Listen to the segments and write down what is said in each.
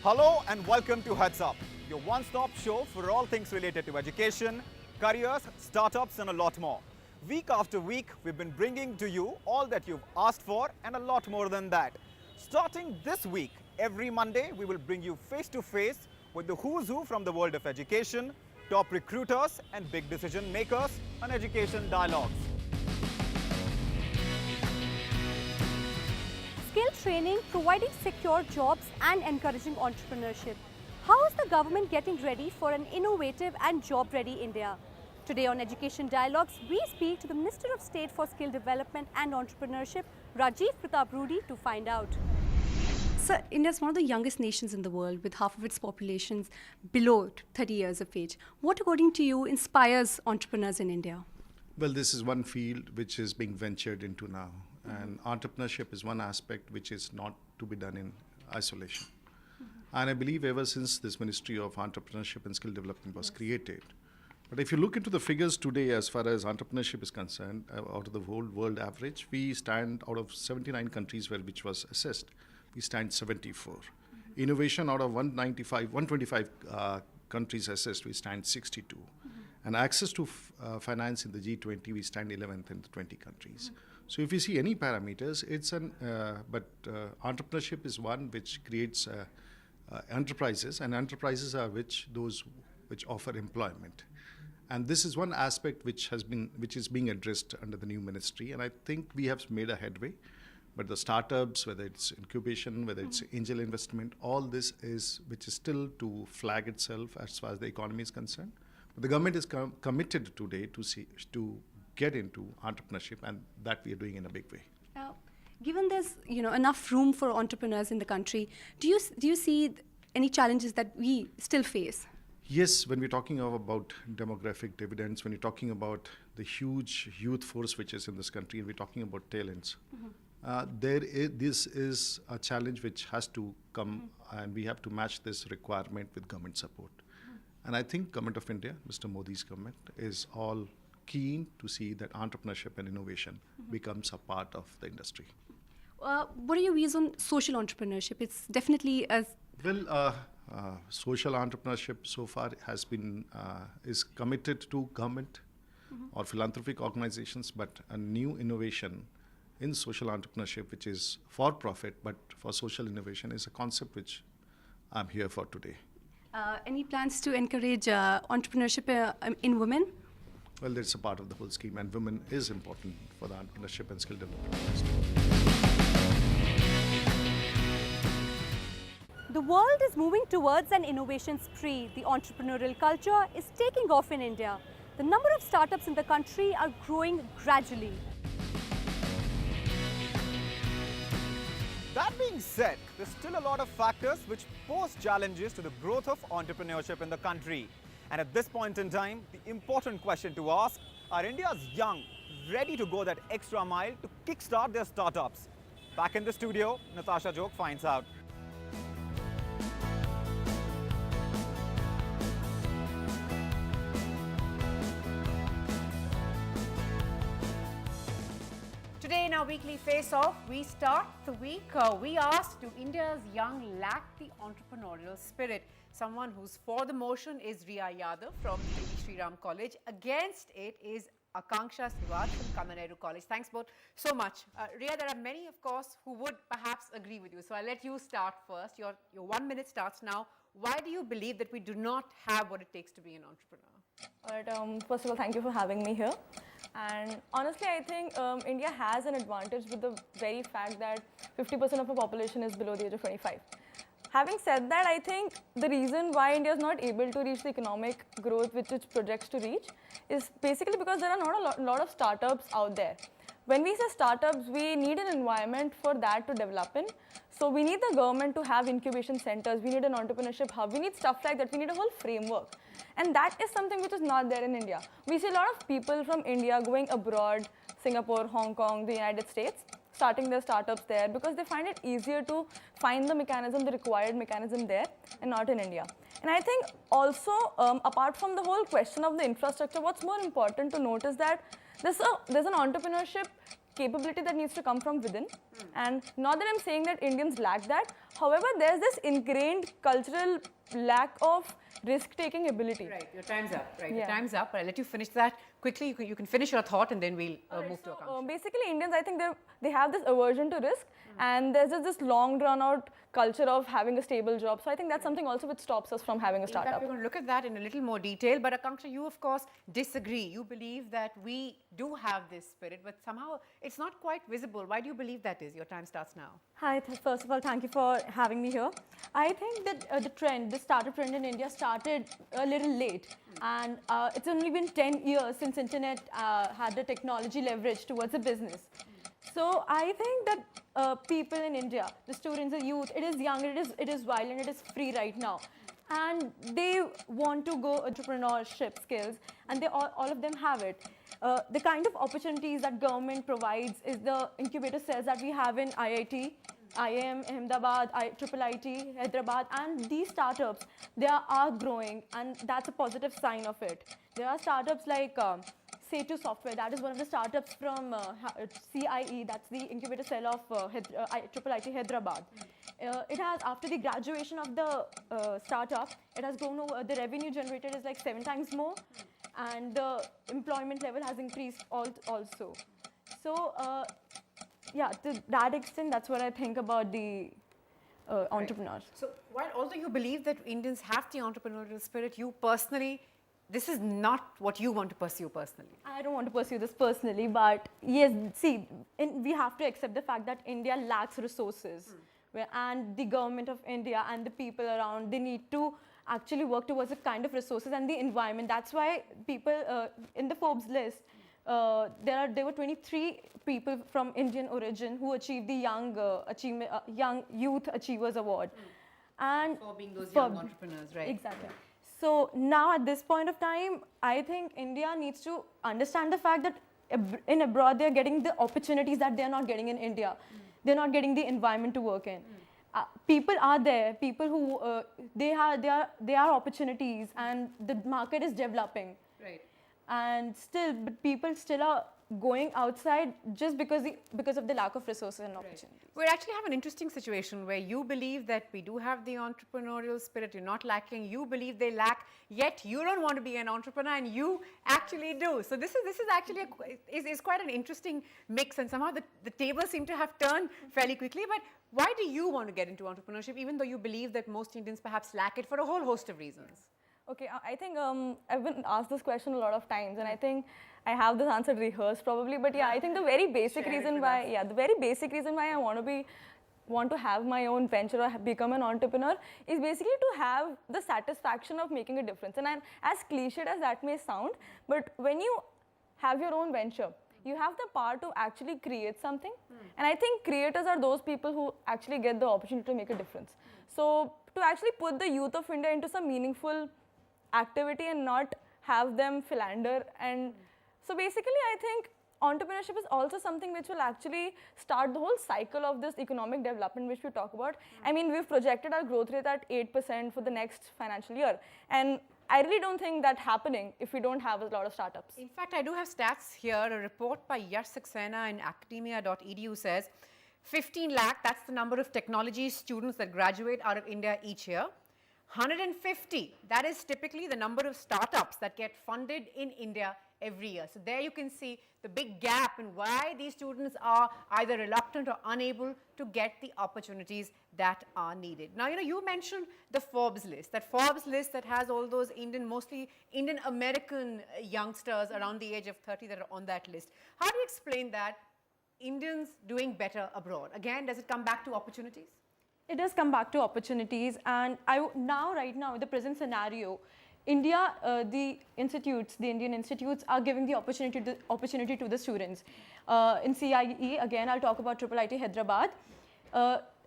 Hello and welcome to Heads Up, your one-stop show for all things related to education, careers, startups and a lot more. Week after week, we've been bringing to you all that you've asked for and a lot more than that. Starting this week, every Monday, we will bring you face-to-face with the who's who from the world of education, top recruiters and big decision makers on Education Dialogues. Skill training, providing secure jobs and encouraging entrepreneurship. How is the government getting ready for an innovative and job-ready India? Today on Education Dialogues, we speak to the Minister of State for Skill Development and Entrepreneurship, Rajiv Pratap Rudy, to find out. Sir, India is one of the youngest nations in the world with half of its populations below 30 years of age. What, according to you, inspires entrepreneurs in India? Well, this is one field which is being ventured into now. And entrepreneurship is one aspect which is not to be done in isolation. And I believe ever since this Ministry of Entrepreneurship and Skill Development was created. But if you look into the figures today as far as entrepreneurship is concerned, out of the whole world average, we stand out of 79 countries which was assessed, we stand 74. Innovation out of 125 countries assessed, we stand 62. And access to finance in the G20, we stand 11th in the 20 countries. So if you see any parameters, it's entrepreneurship is one which creates enterprises, and enterprises are those which offer employment. And this is one aspect which is being addressed under the new ministry, and I think we have made a headway. But the startups, whether it's incubation, whether it's angel investment, all this which is still to flag itself as far as the economy is concerned. But the government is committed today to get into entrepreneurship, and that we are doing in a big way. Given there's enough room for entrepreneurs in the country, do you see any challenges that we still face? Yes, when we're talking about demographic dividends, when you're talking about the huge youth force which is in this country, and we're talking about talents, this is a challenge which has to come, and we have to match this requirement with government support. And I think Government of India, Mr. Modi's government, is all keen to see that entrepreneurship and innovation becomes a part of the industry. What are your views on social entrepreneurship? It's definitely social entrepreneurship so far is committed to government or philanthropic organizations, but a new innovation in social entrepreneurship, which is for profit but for social innovation, is a concept which I'm here for today. Any plans to encourage entrepreneurship in women? Well, that's a part of the whole scheme, and women is important for the entrepreneurship and skill development. The world is moving towards an innovation spree. The entrepreneurial culture is taking off in India. The number of startups in the country are growing gradually. That being said, there's still a lot of factors which pose challenges to the growth of entrepreneurship in the country. And at this point in time, the important question to ask, are India's young ready to go that extra mile to kickstart their startups? Back in the studio, Natasha Jok finds out. Today in our weekly face-off, we start the week. We asked, do India's young lack the entrepreneurial spirit? Someone who's for the motion is Riya Yadav from Sri Ram College. Against it is Akanksha Srivat from Kamaneru College. Thanks both so much. Riya, there are many, of course, who would perhaps agree with you. So I'll let you start first. Your 1 minute starts now. Why do you believe that we do not have what it takes to be an entrepreneur? First of all, thank you for having me here. And honestly, I think India has an advantage with the very fact that 50% of our population is below the age of 25. Having said that, I think the reason why India is not able to reach the economic growth which it projects to reach is basically because there are not a lot of startups out there. When we say startups, we need an environment for that to develop in. So we need the government to have incubation centers, we need an entrepreneurship hub, we need stuff like that, we need a whole framework. And that is something which is not there in India. We see a lot of people from India going abroad, Singapore, Hong Kong, the United States, starting their startups there because they find it easier to find the mechanism, the required mechanism there and not in India. And I think also, apart from the whole question of the infrastructure, what's more important to note is that there's an entrepreneurship capability that needs to come from within. And not that I'm saying that Indians lack that, However, there's this ingrained cultural lack of risk-taking ability. Right, your time's up. Right, your Yeah. time's up. But I'll let you finish that quickly. You can finish your thought and then we'll move to Akanksha. Basically, Indians, I think they have this aversion to risk, and there's just this long drawn-out culture of having a stable job. So I think that's something also which stops us from having a In fact, startup. we're going to look at that in a little more detail. But Akanksha, you of course disagree. You believe that we do have this spirit, but somehow it's not quite visible. Why do you believe that is? Your time starts now. Hi, first of all, thank you for having me here. I think that the startup trend in India started a little late. And it's only been 10 years since internet had the technology leverage towards a business. So I think that people in India, the students, the youth, it is young, it is violent, it is free right now. And they want to go entrepreneurship skills, and they all of them have it. The kind of opportunities that government provides is the incubator cells that we have in IIT, IIM, Ahmedabad, IIT, Hyderabad, and these startups, they are growing, and that's a positive sign of it. There are startups like Setu Software, that is one of the startups from CIE, that's the incubator cell of IIT Hyderabad. It has, after the graduation of the startup, it has grown over, the revenue generated is like 7 times more, and the employment level has increased also. So, yeah, to that extent, that's what I think about the entrepreneurs. So while although you believe that Indians have the entrepreneurial spirit, you personally, this is not what you want to pursue personally. I don't want to pursue this personally, but yes, see, we have to accept the fact that India lacks resources, and the government of India and the people around, they need to actually work towards the kind of resources and the environment. That's why people in the Forbes list, there were 23 people from Indian origin who achieved the Young Youth Achievers Award. And For being those young entrepreneurs, right? Exactly. So now at this point of time, I think India needs to understand the fact that in abroad they're getting the opportunities that they're not getting in India. They're not getting the environment to work in. People are there, people who, there are opportunities, and the market is developing. Right. And still, but people still are going outside just because of the lack of resources and opportunities. We actually have an interesting situation where you believe that we do have the entrepreneurial spirit, you're not lacking, you believe they lack, yet you don't want to be an entrepreneur and you actually do. So this is actually is quite an interesting mix, and somehow the tables seem to have turned fairly quickly. But why do you want to get into entrepreneurship, even though you believe that most Indians perhaps lack it for a whole host of reasons? Okay, I think I've been asked this question a lot of times, and I think I have this answer rehearsed probably. But yeah, I think the very basic reason why, I want to have my own venture or become an entrepreneur is basically to have the satisfaction of making a difference. And as cliched as that may sound, but when you have your own venture, you have the power to actually create something. And I think creators are those people who actually get the opportunity to make a difference. So to actually put the youth of India into some meaningful activity and not have them philander. And so basically I think entrepreneurship is also something which will actually start the whole cycle of this economic development which we talk about. I mean, we've projected our growth rate at 8% for the next financial year, and I really don't think that's happening if we don't have a lot of startups. In fact, I do have stats here. A report by Yash Saxena in academia.edu says 15 lakh, that's the number of technology students that graduate out of India each year. 150, that is typically the number of startups that get funded in India every year. So there you can see the big gap in why these students are either reluctant or unable to get the opportunities that are needed. Now, you mentioned the Forbes list, that has all those mostly Indian American youngsters around the age of 30 that are on that list. How do you explain that Indians doing better abroad? Again, does it come back to opportunities? It does come back to opportunities, and right now, in the present scenario, India, the Indian institutes are giving the opportunity to the students. In CIE, again, I'll talk about IIT Hyderabad.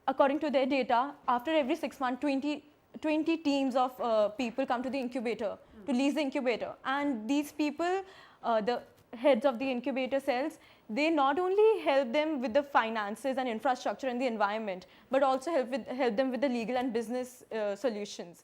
According to their data, after every 6 months, 20 teams of people come to the incubator to lease the incubator. And these people, the heads of the incubator cells, they not only help them with the finances and infrastructure and the environment, but also help them with the legal and business solutions.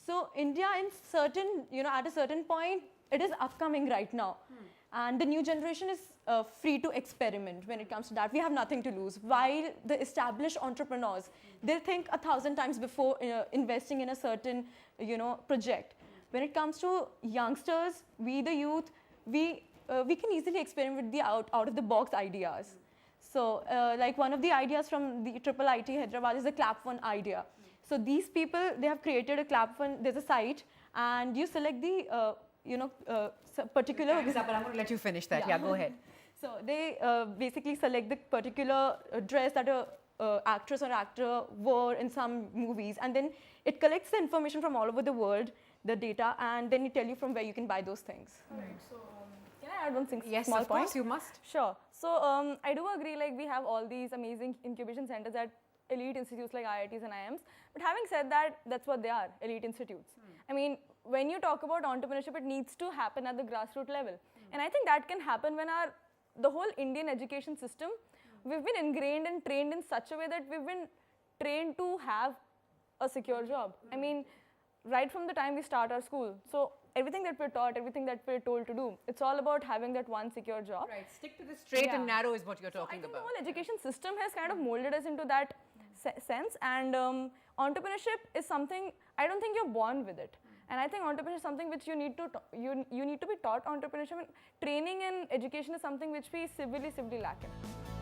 So India, at a certain point, it is upcoming right now. And the new generation is free to experiment when it comes to that. We have nothing to lose. While the established entrepreneurs, they'll think 1,000 times before investing in a certain, project. When it comes to youngsters, we the youth, we can easily experiment with the out of the box ideas. So like one of the ideas from the Triple IT Hyderabad is the Clap One idea. So these people, they have created a Clap One, there's a site, and you select the particular. Time's up, but I'm going to let you finish that. Yeah, go ahead. So they basically select the particular dress that a actress or actor wore in some movies, and then it collects the information from all over the world, the data, and then it tell you from where you can buy those things. Right. So, Can I add one thing? yes, small of point? course, you must. Sure. So I do agree, like we have all these amazing incubation centers at elite institutes like IITs and IIMs. But having said that, that's what they are, elite institutes. I mean, when you talk about entrepreneurship, it needs to happen at the grassroots level. And I think that can happen when the whole Indian education system, we've been ingrained and trained in such a way that we've been trained to have a secure job. I mean, right from the time we start our school. So everything that we're taught, everything that we're told to do, it's all about having that one secure job. Right, stick to the straight and narrow is what you're So talking I think about. the whole education system has kind of molded us into that sense, and entrepreneurship is something, I don't think you're born with it. And I think entrepreneurship is something which you need to you need to be taught entrepreneurship, and training and education is something which we severely lack in.